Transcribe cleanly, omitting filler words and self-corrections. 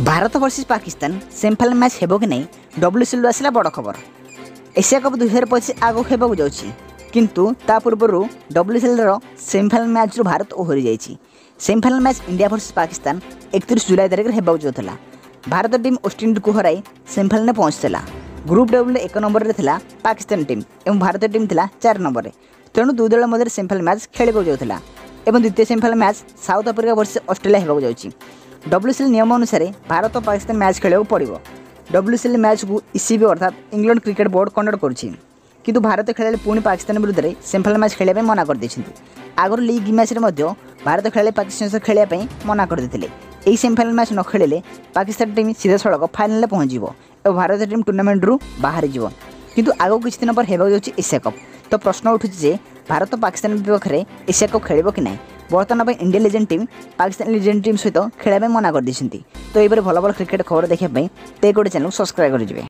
Bharat versus Pakistan semifinal match हेबो कि नहीं डब्ल्यूसीएल आसला बड़ खबर। एशिया कप 2025 आगो हेबाकु जाउछि किंतु ता पूर्व डब्ल्यूसीएल सेमीफाइनाल मैच भारत ओहरी जाइछि। Semifinal match India versus Pakistan 31 जुलाई तारिख हेबाकु जाउथला। भारत टीम वेस्टइंडीज को हराई सेमीफाइनाल में पहुंचला। ग्रुप डब्ल्यू 1 नंबर रे थिला पाकिस्तान टीम एवं भारत टीम थिला 4 नंबर रे। तेणु दुई दल मध्य सेमीफाइनाल मैच खेलिबाकु जाउथला एवं द्वितीय semifinal match South Africa versus Australia हेबाकु जाउछि। डब्ल्यूसीएल नियम अनुसार भारत और पाकिस्तान मैच खेल पड़ो। डब्ल्यूसीएल मैच को ईसीबी अर्थात इंग्लैंड क्रिकेट बोर्ड कंडक्ट करुँची किंतु भारत खेलाड़ी पुणी पाकिस्तान विरुद्ध में सेमीफाइनाल मैच खेलने मना कर आगर लीग मैच भारत खेलाड़ी पाकिस्तान सह खेलने मना करते। यही सेमीफाइनाल मैच न खेले पाकिस्तान टीम सीधा सड़क फाइनाल पहुँच और भारत टीम टूर्नामेंट रू बाहरी जीव। किंतु आगो किसी दिन पर हेबाकु जाउछि एशिया कप। तो प्रश्न उठुछि जे भारत पाकिस्तान विपक्ष में एशिया कप खेलिबो कि नहीं। बर्तमान India legend team Pakistan legend team सहित खेल मना कर। तो ये भल भल क्रिकेट खबर देखा ते गोटे चैनल सब्सक्राइब करेंगे।